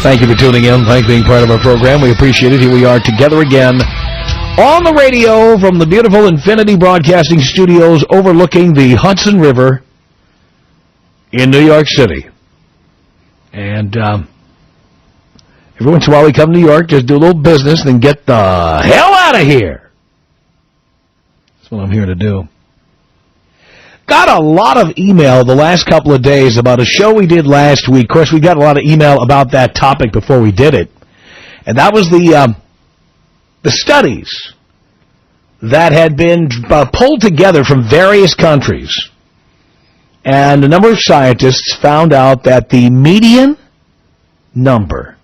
Thank you for tuning in. Thanks for being part of our program. We appreciate it. Here we are together again on the radio from the beautiful Infinity Broadcasting Studios overlooking the Hudson River in New York City. And every once in a while we come to New York, just do a little business, then get the hell out of here. That's what I'm here to do. Got a lot of email the last couple of days about a show we did last week. Of course, we got a lot of email about that topic before we did it. And that was the studies that had been pulled together from various countries. And a number of scientists found out that the median number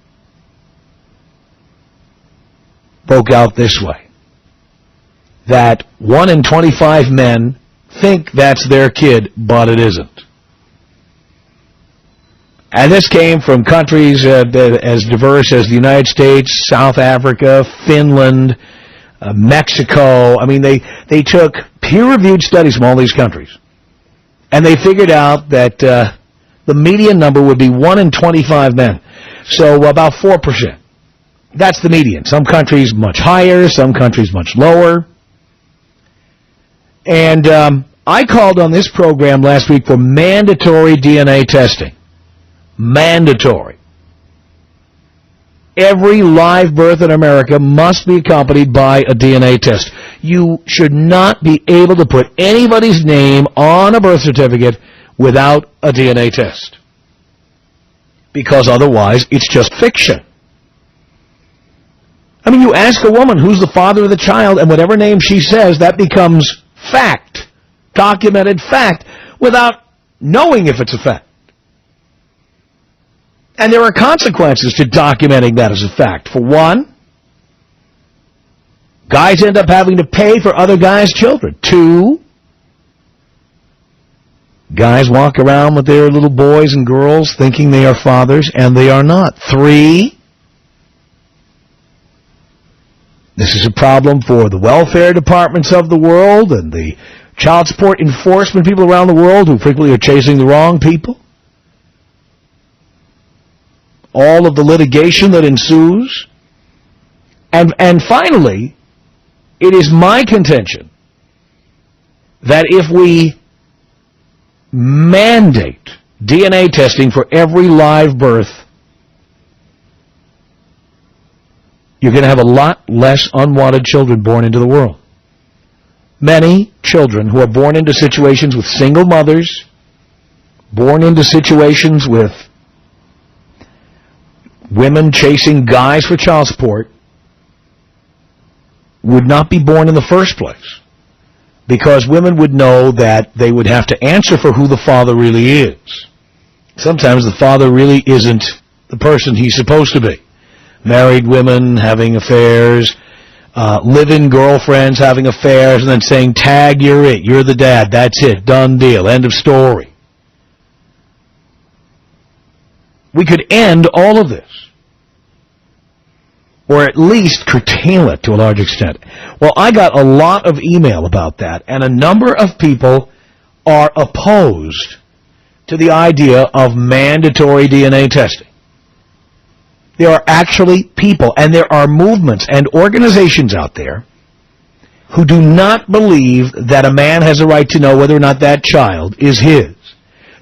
broke out this way. That 1 in 25 men think that's their kid, but it isn't. And this came from countries as diverse as the United States, South Africa, Finland, Mexico. I mean, they took peer-reviewed studies from all these countries, and they figured out that the median number would be 1 in 25 men, so about 4%. That's the median. Some countries much higher, some countries much lower. And I called on this program last week for mandatory DNA testing. Mandatory. Every live birth in America must be accompanied by a DNA test. You should not be able to put anybody's name on a birth certificate without a DNA test. Because otherwise, it's just fiction. I mean, you ask a woman who's the father of the child, and whatever name she says, that becomes fact, documented fact, without knowing if it's a fact. And there are consequences to documenting that as a fact. For one, guys end up having to pay for other guys' children. 2, guys walk around with their little boys and girls thinking they are fathers, and they are not. 3, this is a problem for the welfare departments of the world and the child support enforcement people around the world who frequently are chasing the wrong people. All of the litigation that ensues. And finally, it is my contention that if we mandate DNA testing for every live birth, you're going to have a lot less unwanted children born into the world. Many children who are born into situations with single mothers, born into situations with women chasing guys for child support, would not be born in the first place. Because women would know that they would have to answer for who the father really is. Sometimes the father really isn't the person he's supposed to be. Married women having affairs, live-in girlfriends having affairs, and then saying, tag, you're it, you're the dad, that's it, done deal, end of story. We could end all of this, or at least curtail it to a large extent. Well, I got a lot of email about that, and a number of people are opposed to the idea of mandatory DNA testing. There are actually people, and there are movements and organizations out there who do not believe that a man has a right to know whether or not that child is his.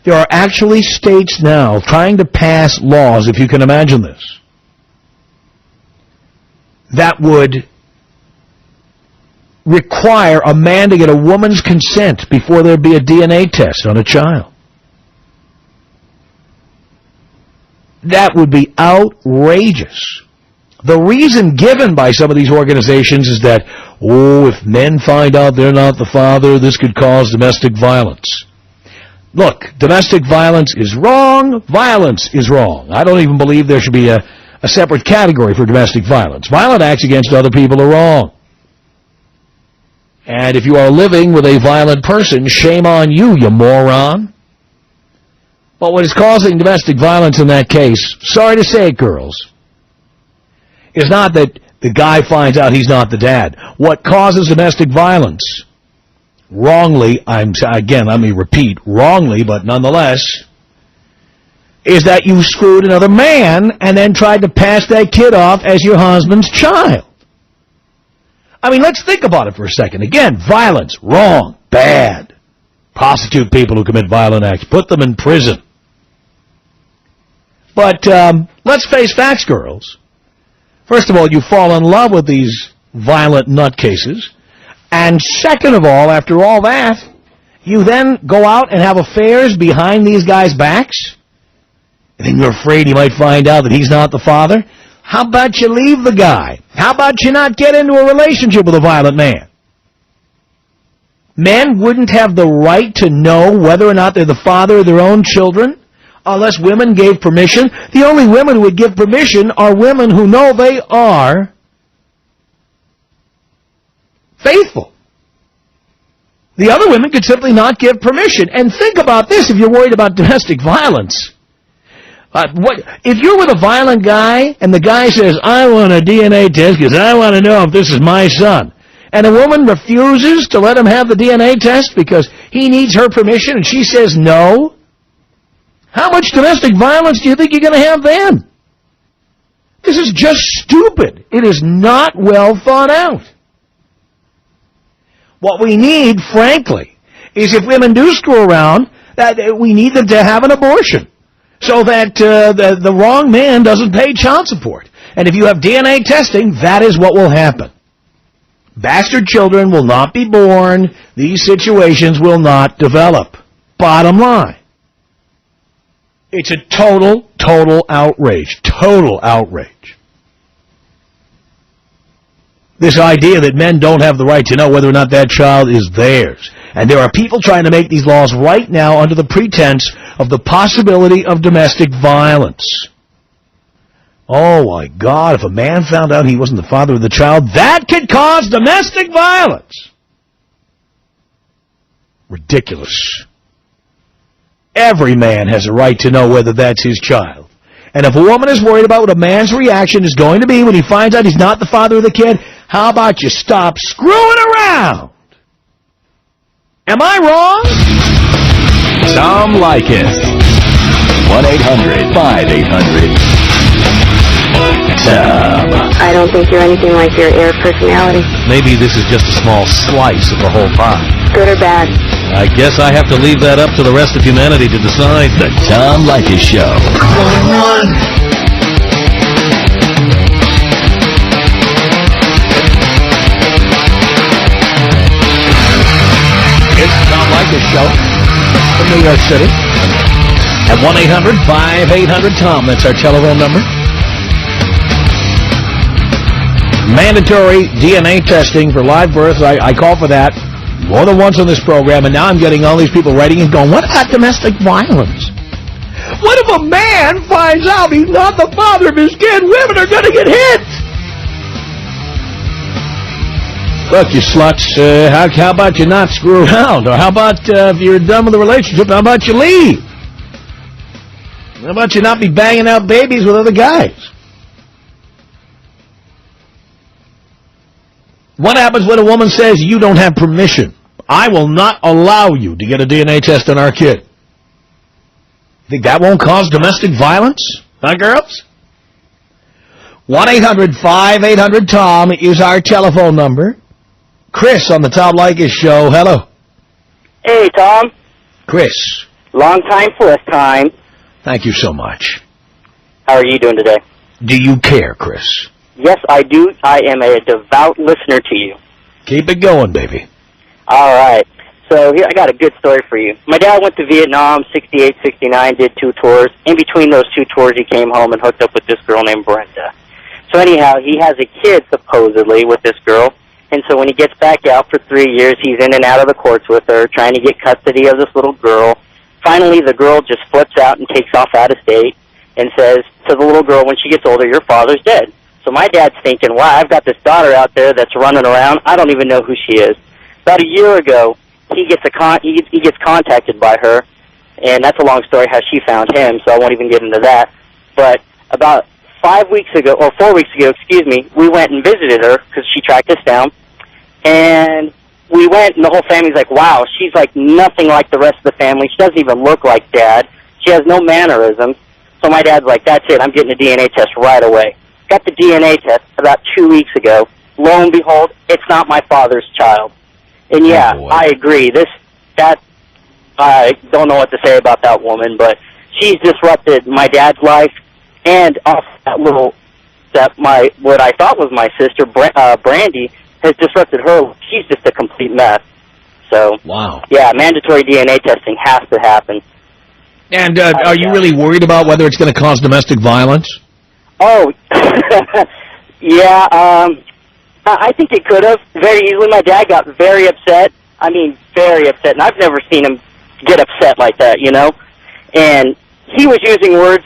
There are actually states now trying to pass laws, if you can imagine this, that would require a man to get a woman's consent before there be a DNA test on a child. That would be outrageous. The reason given by some of these organizations is that, if men find out they're not the father, this could cause domestic violence. Look, domestic violence is wrong. Violence is wrong. I don't even believe there should be a separate category for domestic violence. Violent acts against other people are wrong. And if you are living with a violent person, shame on you, you moron. But what is causing domestic violence in that case, sorry to say it, girls, is not that the guy finds out he's not the dad. What causes domestic violence, wrongly, let me repeat, wrongly, but nonetheless, is that you screwed another man and then tried to pass that kid off as your husband's child. I mean, let's think about it for a second. Again, violence, wrong, bad. Prosecute people who commit violent acts. Put them in prison. But let's face facts, girls. First of all, you fall in love with these violent nutcases. And second of all, after all that, you then go out and have affairs behind these guys' backs. And then you're afraid he might find out that he's not the father. How about you leave the guy? How about you not get into a relationship with a violent man? Men wouldn't have the right to know whether or not they're the father of their own children unless women gave permission. The only women who would give permission are women who know they are faithful. The other women could simply not give permission. And think about this if you're worried about domestic violence. If you're with a violent guy and the guy says, I want a DNA test because I want to know if this is my son, and a woman refuses to let him have the DNA test because he needs her permission and she says no, how much domestic violence do you think you're going to have then? This is just stupid. It is not well thought out. What we need, frankly, is if women do screw around, that we need them to have an abortion so that the wrong man doesn't pay child support. And if you have DNA testing, that is what will happen. Bastard children will not be born. These situations will not develop. Bottom line. It's a total outrage. Total outrage. This idea that men don't have the right to know whether or not that child is theirs. And there are people trying to make these laws right now under the pretense of the possibility of domestic violence. Oh, my God, if a man found out he wasn't the father of the child, that could cause domestic violence. Ridiculous. Every man has a right to know whether that's his child. And if a woman is worried about what a man's reaction is going to be when he finds out he's not the father of the kid, how about you stop screwing around? Am I wrong? Tom Leykis. 1-800-5800-TOM. I don't think you're anything like your air personality. Maybe this is just a small slice of the whole pie. Good or bad? I guess I have to leave that up to the rest of humanity to decide. The Tom Leykis Show. It's the Tom Leykis Show from New York City. At 1-800-5800-TOM. That's our telephone number. Mandatory DNA testing for live births. I call for that more than once on this program, and now I'm getting all these people writing and going, what about domestic violence? What if a man finds out he's not the father of his kid? Women are going to get hit. Look, you sluts, how about you not screw around? Or how about if you're done with the relationship, how about you leave? How about you not be banging out babies with other guys? What happens when a woman says, you don't have permission? I will not allow you to get a DNA test on our kid. Think that won't cause domestic violence? Huh, girls? 1-800-5800-TOM is our telephone number. Chris on the Tom Leykis Show. Hello. Hey, Tom. Chris. Long time, first time. Thank you so much. How are you doing today? Do you care, Chris? Yes, I do. I am a devout listener to you. Keep it going, baby. All right. So here, I got a good story for you. My dad went to Vietnam, 68, 69, did 2 tours. In between those 2 tours, he came home and hooked up with this girl named Brenda. So anyhow, he has a kid, supposedly, with this girl. And so when he gets back out for 3 years, he's in and out of the courts with her, trying to get custody of this little girl. Finally, the girl just flips out and takes off out of state and says to the little girl when she gets older, your father's dead. So my dad's thinking, wow, I've got this daughter out there that's running around. I don't even know who she is. About a year ago, he gets contacted by her, and that's a long story how she found him, so I won't even get into that. But about 4 weeks ago, we went and visited her because she tracked us down. And we went, and the whole family's like, wow, she's like nothing like the rest of the family. She doesn't even look like Dad. She has no mannerisms. So my dad's like, that's it, I'm getting a DNA test right away. Got the DNA test about 2 weeks ago. Lo and behold, it's not my father's child. And yeah, I agree. I don't know what to say about that woman, but she's disrupted my dad's life, and off what I thought was my sister, Brandy, has disrupted her. She's just a complete mess. So, wow. Yeah, mandatory DNA testing has to happen. And are you really worried about whether it's going to cause domestic violence? Oh, yeah, I think it could have very easily. My dad got very upset. I mean, very upset, and I've never seen him get upset like that, you know? And he was using words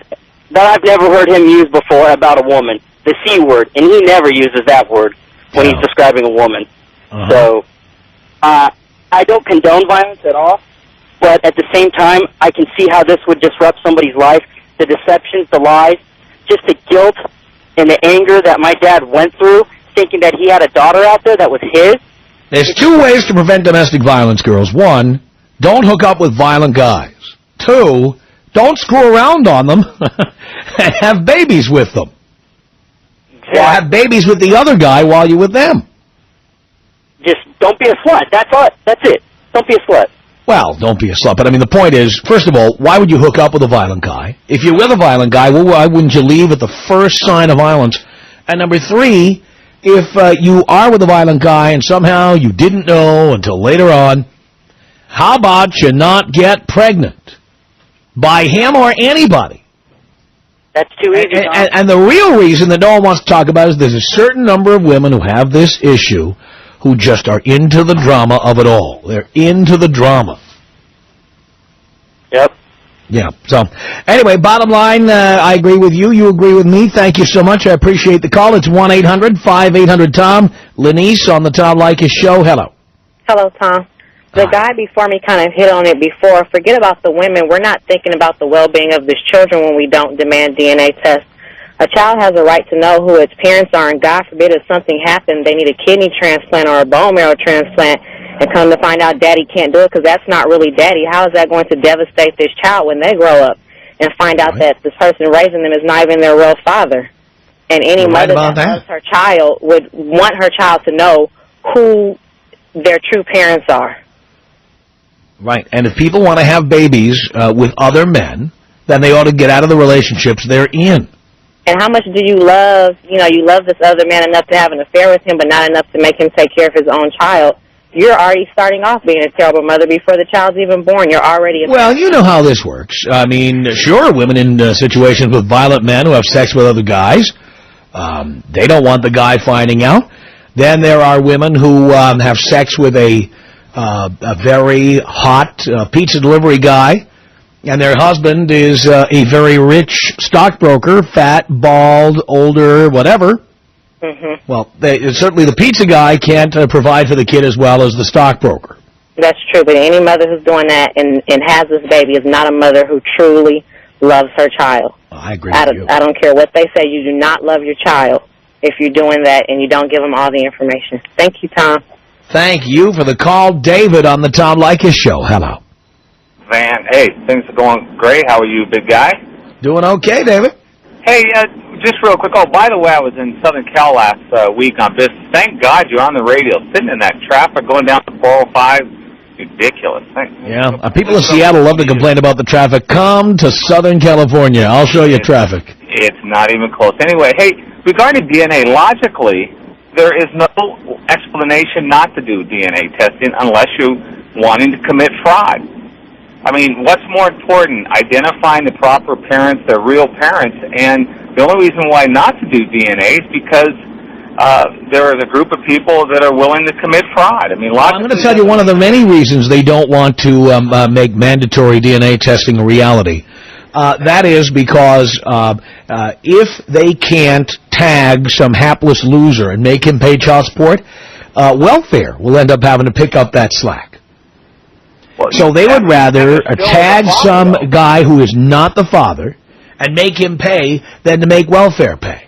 that I've never heard him use before about a woman, the C word, and he never uses that word when he's describing a woman. So, I don't condone violence at all, but at the same time, I can see how this would disrupt somebody's life, the deceptions, the lies, just the guilt and the anger that my dad went through, thinking that he had a daughter out there that was his. There's two ways to prevent domestic violence, girls. One, don't hook up with violent guys. Two, don't screw around on them and have babies with them. Exactly. Or have babies with the other guy while you're with them. Just don't be a slut. That's all. That's it. Don't be a slut. Well, don't be a slut. But, I mean, the point is, first of all, why would you hook up with a violent guy? If you're with a violent guy, well, why wouldn't you leave at the first sign of violence? And number three, if you are with a violent guy and somehow you didn't know until later on, how about you not get pregnant by him or anybody? That's too easy. And the real reason that no one wants to talk about is there's a certain number of women who have this issue who just are into the drama of it all. They're into the drama. Yep. Yeah. So, anyway, bottom line, I agree with you. You agree with me. Thank you so much. I appreciate the call. It's 1-800-5800-TOM. Lenise on the Tom Leykis Show. Hello. Hello, Tom. The guy before me kind of hit on it before. Forget about the women. We're not thinking about the well-being of these children when we don't demand DNA tests. A child has a right to know who its parents are, and God forbid if something happened, they need a kidney transplant or a bone marrow transplant, and come to find out daddy can't do it because that's not really daddy. How is that going to devastate this child when they grow up and find out that this person raising them is not even their real father? And any mother that loves her child would want her child to know who their true parents are. Right. And if people want to have babies with other men, then they ought to get out of the relationships they're in. And how much do you love, you love this other man enough to have an affair with him, but not enough to make him take care of his own child? You're already starting off being a terrible mother before the child's even born. You're already... Well, you know how this works. I mean, sure, women in situations with violent men who have sex with other guys, they don't want the guy finding out. Then there are women who have sex with a very hot pizza delivery guy, and their husband is a very rich stockbroker, fat, bald, older, whatever. Mm-hmm. Well, certainly the pizza guy can't provide for the kid as well as the stockbroker. That's true, but any mother who's doing that and has this baby is not a mother who truly loves her child. I agree with you. I don't care what they say. You do not love your child if you're doing that and you don't give them all the information. Thank you, Tom. Thank you for the call. David on the Tom Leykis Show. Hello. Van, hey, things are going great. How are you, big guy? Doing okay, David. Hey, just real quick. Oh, by the way, I was in Southern Cal last week on business. Thank God you're on the radio. Sitting in that traffic going down to 405, ridiculous. Yeah, people in Seattle love to complain about the traffic. Come to Southern California. I'll show you traffic. It's not even close. Anyway, hey, regarding DNA, logically, there is no explanation not to do DNA testing unless you're wanting to commit fraud. I mean, what's more important, identifying the proper parents, their real parents, and the only reason why not to do DNA is because there is a group of people that are willing to commit fraud. I mean, I'm going to tell you one of the many reasons they don't want to make mandatory DNA testing a reality. That is because if they can't tag some hapless loser and make him pay child support, welfare will end up having to pick up that slack. So they would rather tag some guy who is not the father and make him pay than to make welfare pay.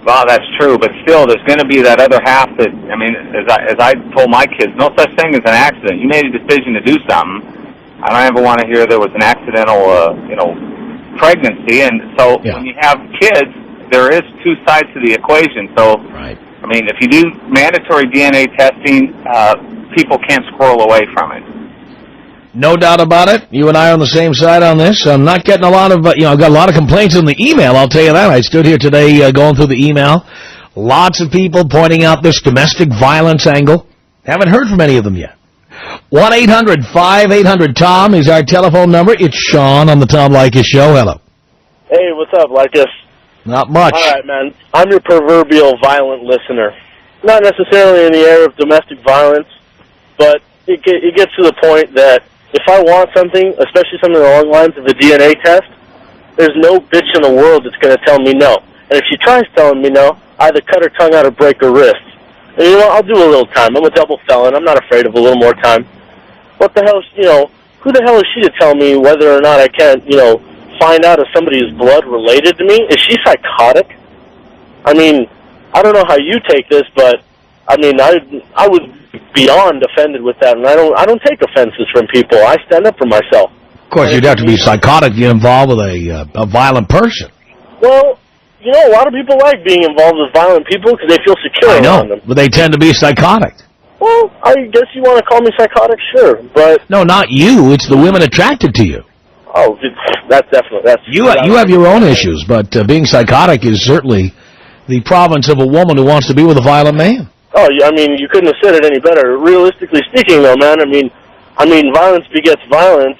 Well, that's true, but still, there's going to be that other half that, I mean, as I told my kids, no such thing as an accident. You made a decision to do something, I don't ever want to hear there was an accidental, pregnancy. And so when you have kids, there is two sides to the equation. So, I mean, if you do mandatory DNA testing, people can't squirrel away from it. No doubt about it. You and I are on the same side on this. I'm not getting a lot of, I've got a lot of complaints in the email, I'll tell you that. I stood here today going through the email. Lots of people pointing out this domestic violence angle. Haven't heard from any of them yet. 1-800-5800-TOM is our telephone number. It's Sean on the Tom Leykis Show. Hello. Hey, what's up, Leykis? Not much. All right, man. I'm your proverbial violent listener. Not necessarily in the area of domestic violence, but it gets to the point that if I want something, especially something along the lines of a DNA test, there's no bitch in the world that's going to tell me no. And if she tries telling me no, I either cut her tongue out or break her wrists. And you know what? I'll do a little time. I'm a double felon. I'm not afraid of a little more time. What the hell, who the hell is she to tell me whether or not I can't, find out if somebody is blood related to me? Is she psychotic? I mean, I don't know how you take this, but I mean, I was beyond offended with that, and I don't take offenses from people. I stand up for myself. Of course, you'd have to be psychotic to get involved with a violent person. Well, a lot of people like being involved with violent people because they feel secure around them. But they tend to be psychotic. Well, I guess you want to call me psychotic, sure, but... No, not you. It's the women attracted to you. Oh, that's definitely... You have your own issues, but being psychotic is certainly the province of a woman who wants to be with a violent man. Oh, I mean, you couldn't have said it any better. Realistically speaking, though, man, I mean, violence begets violence,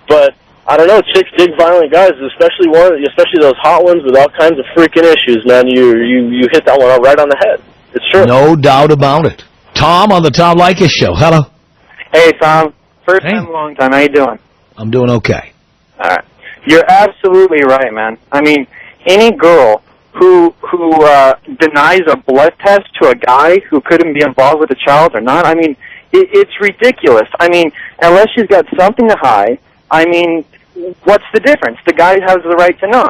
but I don't know, chicks dig violent guys, especially those hot ones with all kinds of freaking issues, man. You hit that one right on the head. It's true. No doubt about it. Tom on the Tom Leykis Show. Hello. Hey, Tom. First time, long time. How you doing? I'm doing okay. All right. You're absolutely right, man. I mean, any girl who denies a blood test to a guy who couldn't be involved with a child or not, I mean, it's ridiculous. I mean, unless she's got something to hide, I mean, what's the difference? The guy has the right to know,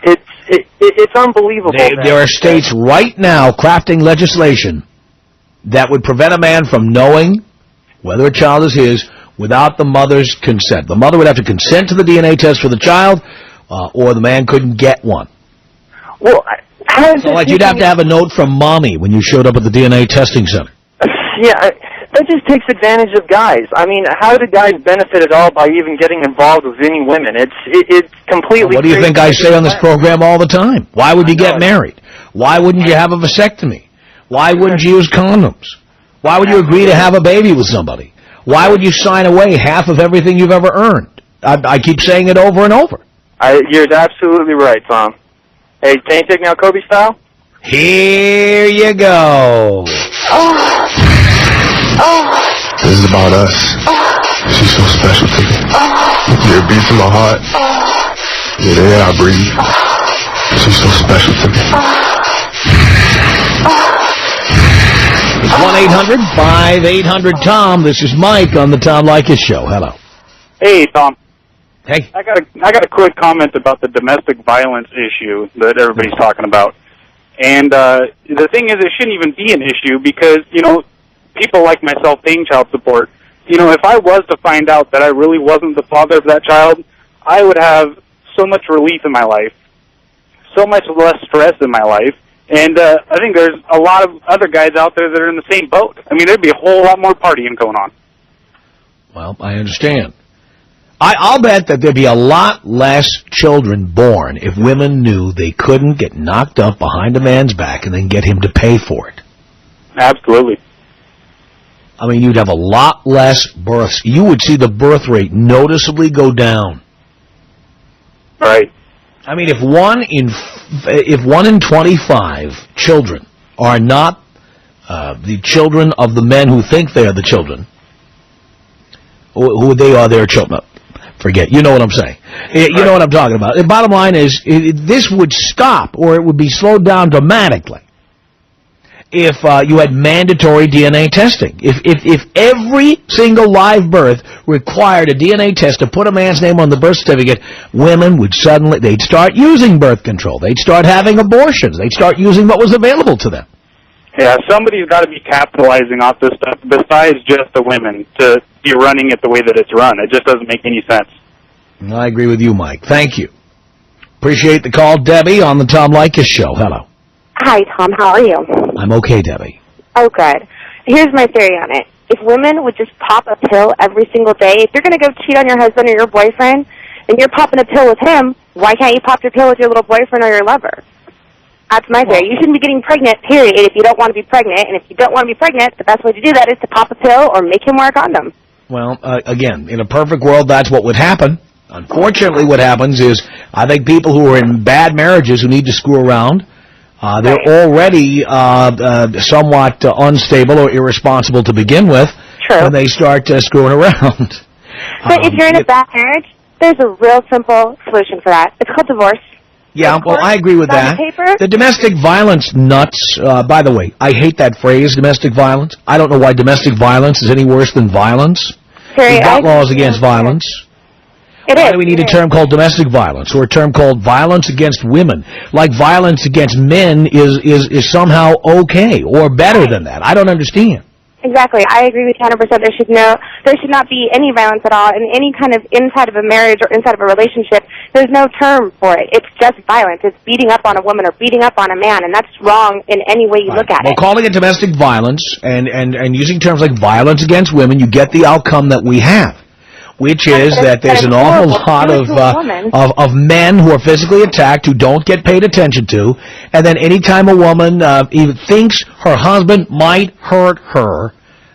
It's unbelievable. There are states right now crafting legislation that would prevent a man from knowing whether a child is his without the mother's consent. The mother would have to consent to the DNA test for the child, or the man couldn't get one. Well, you'd have to have a note from mommy when you showed up at the DNA testing center. Yeah, that just takes advantage of guys. I mean, how do guys benefit at all by even getting involved with any women? It's completely... What do you think I say on this program all the time? Why would you get married? Why wouldn't you have a vasectomy? Why wouldn't you use condoms? Why would you agree to have a baby with somebody? Why would you sign away half of everything you've ever earned? I keep saying it over and over. You're absolutely right, Tom. Hey, can you take me out Kobe style? Here you go. This is about us. She's so special to me. You're a beat to my heart. You're the air I breathe. She's so special to me. It's 1-800-5800-TOM. This is Mike on the Tom Leykis Show. Hello. Hey, Tom. Hey. I got a quick comment about the domestic violence issue that everybody's talking about. And the thing is, it shouldn't even be an issue because, people like myself paying child support, if I was to find out that I really wasn't the father of that child, I would have so much relief in my life, so much less stress in my life. And I think there's a lot of other guys out there that are in the same boat. I mean, there'd be a whole lot more partying going on. Well, I understand. I'll bet that there'd be a lot less children born if women knew they couldn't get knocked up behind a man's back and then get him to pay for it. Absolutely. I mean, you'd have a lot less births. You would see the birth rate noticeably go down. Right. I mean, if one in 25 children are not the children of the men who think they are the children, who they are their children. Forget. You know what I'm saying. You know what I'm talking about. The bottom line is, this would stop, or it would be slowed down dramatically if you had mandatory DNA testing. If every single live birth required a DNA test to put a man's name on the birth certificate, women would they'd start using birth control. They'd start having abortions. They'd start using what was available to them. Yeah, somebody's got to be capitalizing off this stuff besides just the women to be running it the way that it's run. It just doesn't make any sense. I agree with you, Mike. Thank you. Appreciate the call. Debbie on the Tom Leykis Show. Hello. Hi, Tom. How are you? I'm okay, Debbie. Oh, good. Here's my theory on it. If women would just pop a pill every single day, if you're going to go cheat on your husband or your boyfriend, and you're popping a pill with him, why can't you pop your pill with your little boyfriend or your lover? That's my theory. You shouldn't be getting pregnant, period, if you don't want to be pregnant. And if you don't want to be pregnant, the best way to do that is to pop a pill or make him wear a condom. Well, again, in a perfect world, that's what would happen. Unfortunately, what happens is I think people who are in bad marriages who need to screw around, they're already somewhat unstable or irresponsible to begin with. True. When they start screwing around. But if you're in a bad marriage, there's a real simple solution for that. It's called divorce. Yeah, well, I agree with that. The domestic violence nuts, by the way, I hate that phrase, domestic violence. I don't know why domestic violence is any worse than violence. We've got laws against violence. Why do we need a term called domestic violence or a term called violence against women? Like violence against men is somehow okay or better than that. I don't understand. Exactly. I agree with you 100%. There should not be any violence at all in any kind of inside of a marriage or inside of a relationship. There's no term for it. It's just violence. It's beating up on a woman or beating up on a man, and that's wrong in any way you look at it. Well, calling it domestic violence and using terms like violence against women, you get the outcome that we have, which is that there's an awful lot of men who are physically attacked who don't get paid attention to, and then anytime a woman even thinks her husband might hurt her,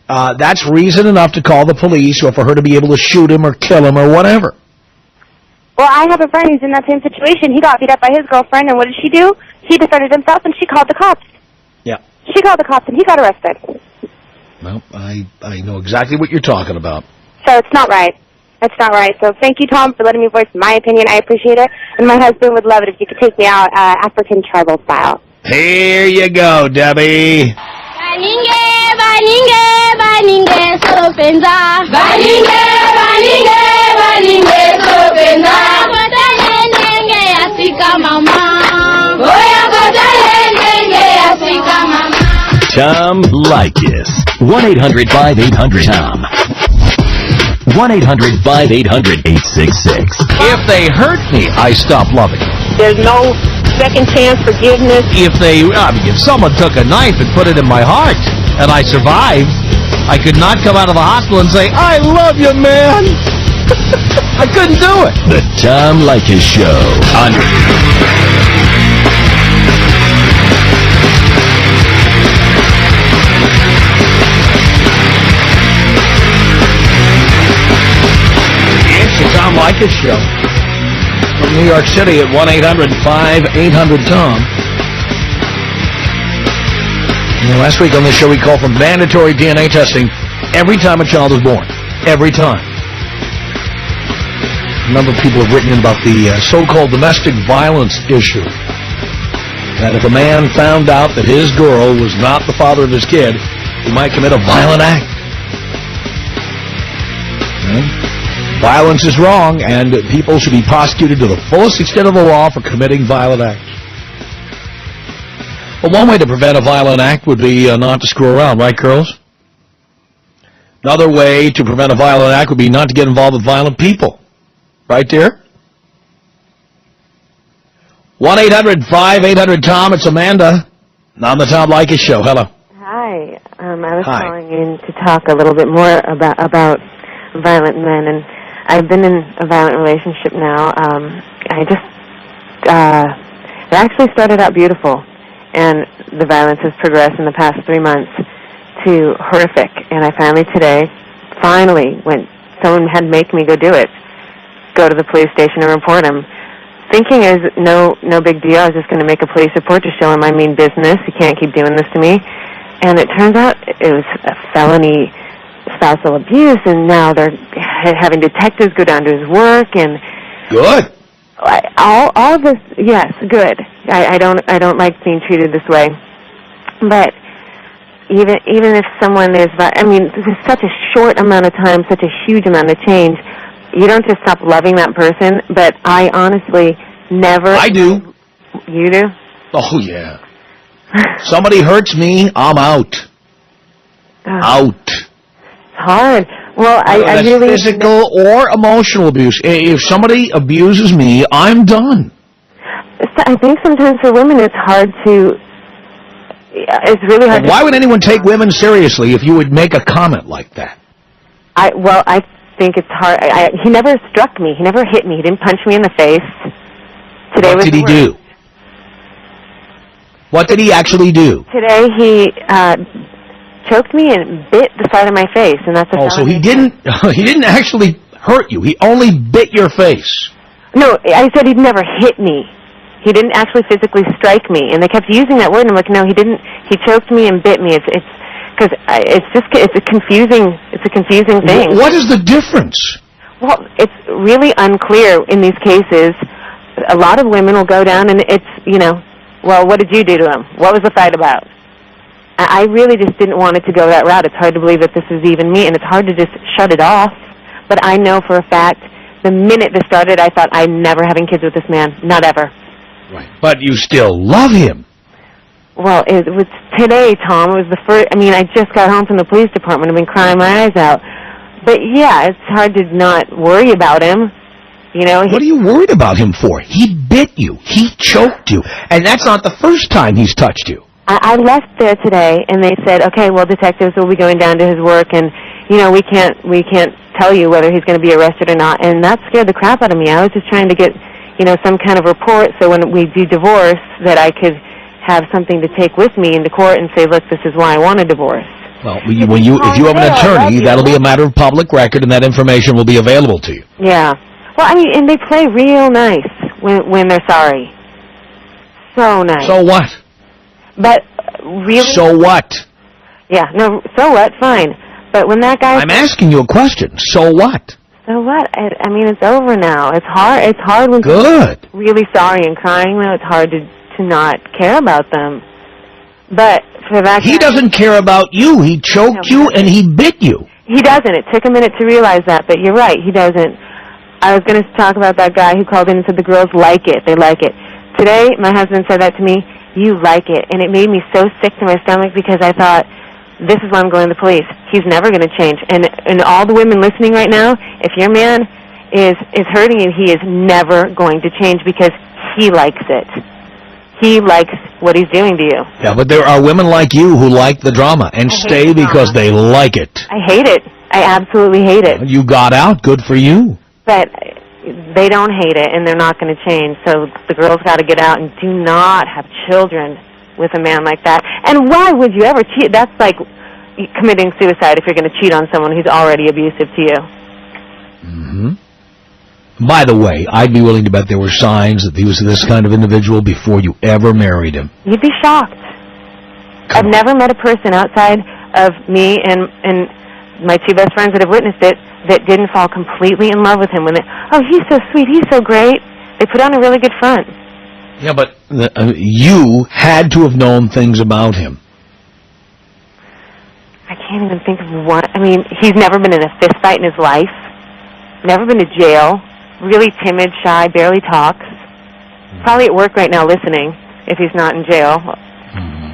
that's reason enough to call the police or for her to be able to shoot him or kill him or whatever. Well, I have a friend who's in that same situation. He got beat up by his girlfriend, and what did she do? He defended himself, and she called the cops. Yeah. She called the cops, and he got arrested. Well, I know exactly what you're talking about. So it's not right. It's not right. So thank you, Tom, for letting me voice my opinion. I appreciate it. And my husband would love it if you could take me out African tribal style. Here you go, Debbie. Tom Leykis. 1-800-5800-TOM. 1-800-5800-866. If they hurt me, I stop loving them. There's no second chance forgiveness. If someone took a knife and put it in my heart and I survived, I could not come out of the hospital and say, I love you, man. I couldn't do it. The Tom Leykis Show. It's the Tom Leykis Show from New York City at 1-800-5800-TOM. Last week on this show we called for mandatory DNA testing every time a child is born. Every time. A number of people have written in about the so-called domestic violence issue. That if a man found out that his girl was not the father of his kid, he might commit a violent act. Violence is wrong, and people should be prosecuted to the fullest extent of the law for committing violent acts. Well, one way to prevent a violent act would be not to screw around, right, girls? Another way to prevent a violent act would be not to get involved with violent people. Right, dear? 1-800-5800-TOM. It's Amanda on the Tom Leykis Show. Hello. Hi. I was calling in to talk a little bit more about violent men, and I've been in a violent relationship now. It actually started out beautiful, and the violence has progressed in the past 3 months to horrific. And I finally, when someone had to make me go do it, go to the police station and report him, thinking it was no big deal. I was just going to make a police report to show him I mean business. You can't keep doing this to me. And it turns out it was a felony spousal abuse, and now they're having detectives go down to his work. And good. All of this, yes, good. I don't like being treated this way, but even if someone is, this is such a short amount of time, such a huge amount of change. You don't just stop loving that person, but I honestly never. I do. You do? Oh, yeah. Somebody hurts me, I'm out. Out. It's hard. Well, I that's really... physical or emotional abuse. If somebody abuses me, I'm done. I think sometimes for women it's hard to... It's really hard. Why would anyone take women seriously if you would make a comment like that? I think it's hard. He never struck me. He never hit me. He didn't punch me in the face. Today What did he do? What did he actually do? Today he choked me and bit the side of my face, and that's a so he didn't actually hurt you. He only bit your face. No, I said he'd never hit me. He didn't actually physically strike me, and they kept using that word, and I'm like, no, he didn't. He choked me and bit me. It's a confusing thing. What is the difference? Well, it's really unclear in these cases. A lot of women will go down, and it's, well, what did you do to him? What was the fight about? I really just didn't want it to go that route. It's hard to believe that this is even me, and it's hard to just shut it off. But I know for a fact, the minute this started, I thought, I'm never having kids with this man. Not ever. Right. But you still love him. Well, it was today, Tom. It was the first. I mean, I just got home from the police department. I've been crying my eyes out. But yeah, it's hard to not worry about him. What are you worried about him for? He bit you. He choked you. And that's not the first time he's touched you. I left there today, and they said, okay, well, detectives will be going down to his work, and, we can't tell you whether he's going to be arrested or not. And that scared the crap out of me. I was just trying to get, some kind of report so when we do divorce that I could have something to take with me into court and say, look, this is why I want a divorce. Well, if you have an attorney, that'll be a matter of public record, and that information will be available to you. Yeah. Well, I mean, and they play real nice when they're sorry. So nice. So what? But really... So what? Yeah, no, so what? Fine. But when that guy... I'm asking you a question. So what? So what? I mean, it's over now. It's hard when people are really sorry and crying, though. It's hard to not care about them. But for that guy... He doesn't care about you. He choked you and he bit you. He doesn't. It took a minute to realize that, but you're right. He doesn't. I was going to talk about that guy who called in and said the girls like it. They like it. Today, my husband said that to me. You like it. And it made me so sick to my stomach because I thought, this is why I'm going to the police. He's never going to change. And all the women listening right now, if your man is hurting you, he is never going to change because he likes it. He likes what he's doing to you. Yeah, but there are women like you who like the drama and stay because they like it. I hate it. I absolutely hate it. You got out. Good for you. But they don't hate it, and they're not going to change. So the girls got to get out and do not have children with a man like that. And why would you ever cheat? That's like committing suicide if you're going to cheat on someone who's already abusive to you. Mm-hmm. By the way, I'd be willing to bet there were signs that he was this kind of individual before you ever married him. You'd be shocked. I've never met a person outside of me and my two best friends that have witnessed it that didn't fall completely in love with him when he's so sweet, he's so great. They put on a really good front. Yeah, but you had to have known things about him. I can't even think of one. I mean, he's never been in a fist fight in his life. Never been to jail. Really timid, shy, barely talks. Probably at work right now listening if he's not in jail. Mm-hmm.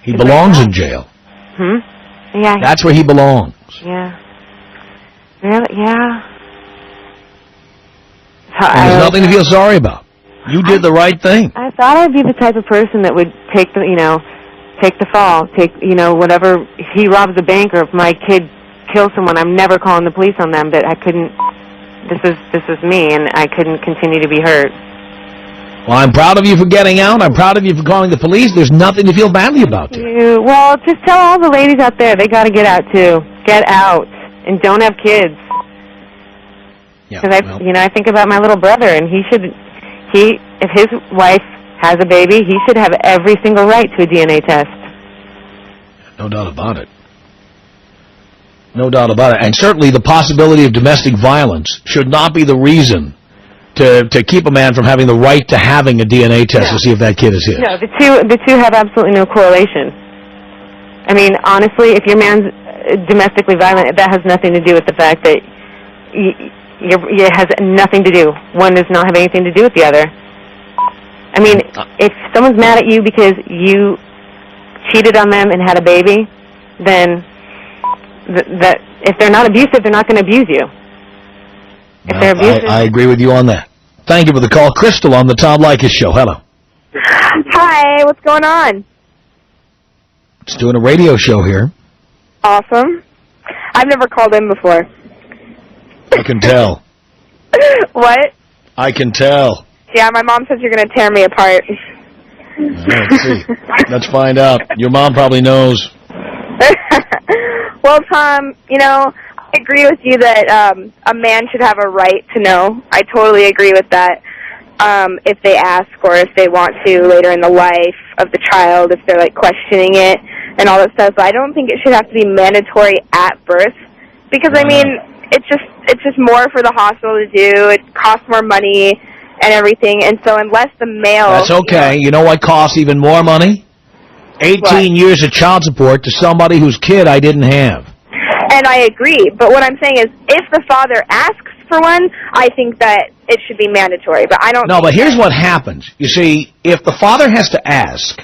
He belongs in jail. Yeah. That's where he belongs. Yeah. Really? Yeah. There's nothing to feel sorry about. You did the right thing. I thought I'd be the type of person that would take the fall. Whatever. If he robs a bank or if my kid kills someone, I'm never calling the police on them. But I couldn't. This is me, and I couldn't continue to be hurt. Well, I'm proud of you for getting out. I'm proud of you for calling the police. There's nothing to feel badly about. Well, just tell all the ladies out there they got to get out too. Get out and don't have kids. Because I think about my little brother, and if his wife has a baby, he should have every single right to a DNA test. No doubt about it. No doubt about it. And certainly the possibility of domestic violence should not be the reason to keep a man from having the right to having a DNA test to see if that kid is his. No, the two have absolutely no correlation. I mean, honestly, if your man's domestically violent, that has nothing to do with the fact that it has nothing to do. One does not have anything to do with the other. I mean, if someone's mad at you because you cheated on them and had a baby, then that if they're not abusive, they're not going to abuse you. If they're abusive, I agree with you on that. Thank you for the call. Crystal on the Tom Leykis Show. Hello. Hi, what's going on? Just doing a radio show here. Awesome. I've never called in before. I can tell. What? I can tell. Yeah, my mom says you're going to tear me apart. Let's see. Let's find out. Your mom probably knows. Well, Tom, you know, I agree with you that a man should have a right to know. I totally agree with that. If they ask or if they want to later in the life of the child, if they're, like, questioning it and all that stuff. But I don't think it should have to be mandatory at birth because, I mean, it's just more for the hospital to do. It costs more money and everything. And so unless the male... That's okay. You know what costs even more money? 18 years of child support to somebody whose kid I didn't have. And I agree. But what I'm saying is if the father asks for one, I think that it should be mandatory. But I don't... No, but here's what happens. You see, if the father has to ask,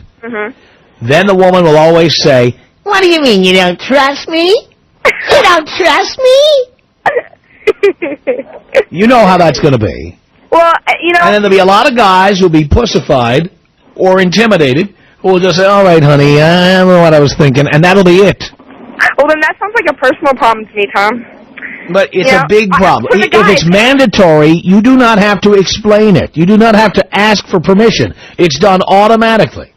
then the woman will always say, What do you mean, you don't trust me? You don't trust me? you know how that's going to be. Well, you know... And then there'll be a lot of guys who'll be pussified or intimidated who will just say, all right, honey, I don't know what I was thinking, and that'll be it. Well, then that sounds like a personal problem to me, Tom. But it's a big problem. If it's mandatory, you do not have to explain it. You do not have to ask for permission. It's done automatically.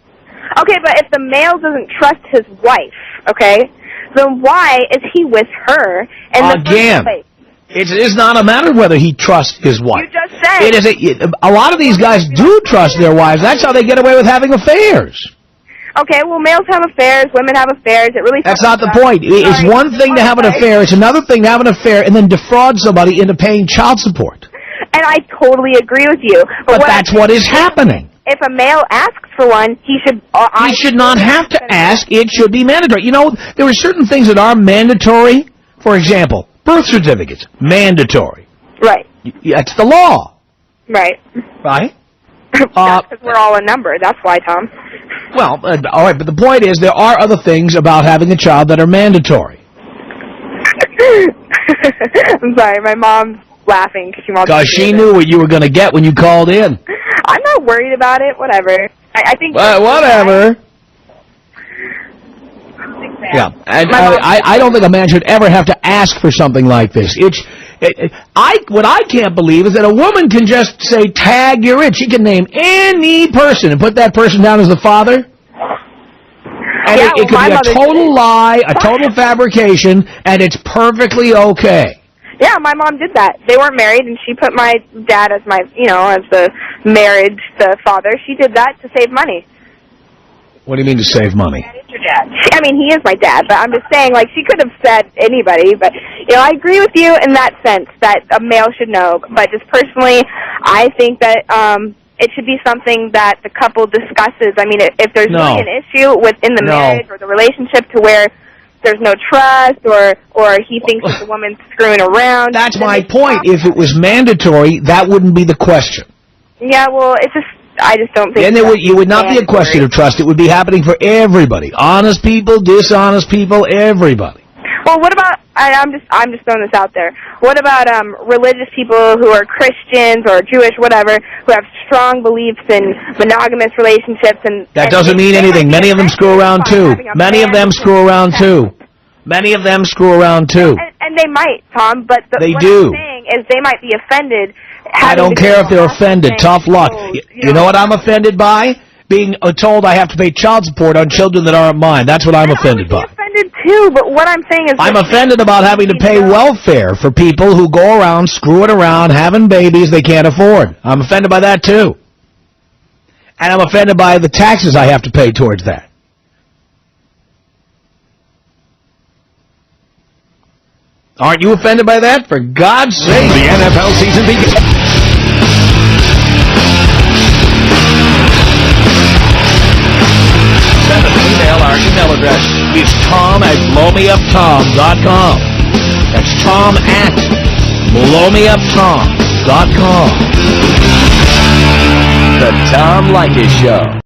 Okay, but if the male doesn't trust his wife, okay, then why is he with her in the first place? It is not a matter of whether he trusts his wife. You just said. It is a lot of these guys do trust their wives. That's how they get away with having affairs. Okay, well, males have affairs, women have affairs. It really... That's not the point. It's one thing to have an affair. It's another thing to have an affair and then defraud somebody into paying child support. And I totally agree with you. But that's what is happening. If a male asks for one, he should... He should not have to ask. It should be mandatory. You know, there are certain things that are mandatory. For example, birth certificates. Mandatory. Right. That's the law. Right. Right? Because we're all a number. That's why, Tom. Well, all right, but the point is there are other things about having a child that are mandatory. I'm sorry, my mom's laughing because she knew what you were going to get when you called in. I'm not worried about it. Whatever. I think... whatever. Yeah, and I don't think a man should ever have to ask for something like this. What I can't believe is that a woman can just say, tag, you're it. She can name any person and put that person down as the father. And it could be a total lie, a total fabrication, and it's perfectly okay. Yeah, my mom did that. They weren't married, and she put my dad as my, as the marriage, the father. She did that to save money. What do you mean to save money? That is your dad. I mean, he is my dad, but I'm just saying, like, she could have said anybody, but, I agree with you in that sense, that a male should know. But just personally, I think that it should be something that the couple discusses. I mean, if there's really an issue within the marriage or the relationship to where there's no trust or he thinks that the woman's screwing around. That's my point. If it was mandatory, that wouldn't be the question. Yeah, well, it's just... I just don't think... Then it would not be a question of trust. It would be happening for everybody. Honest people, dishonest people, everybody. Well, what about... I'm just throwing this out there. What about religious people who are Christians or Jewish, whatever, who have strong beliefs in monogamous relationships and... That doesn't mean anything. Many of them screw around, too. Many of them screw around, too. Many of them screw around, too. And they might, Tom, but what I'm saying is they might be offended... I don't care if they're offended. Tough luck. You know what I'm offended by? Being told I have to pay child support on children that aren't mine. That's what I'm offended by. I'm offended too, but what I'm saying is... I'm offended about having to pay welfare for people who go around screwing around, having babies they can't afford. I'm offended by that too. And I'm offended by the taxes I have to pay towards that. Aren't you offended by that? For God's sake. The NFL season begins. Send us an email. Our email address is tom@blowmeuptom.com. That's tom@blowmeuptom.com. The Tom Leykis Show.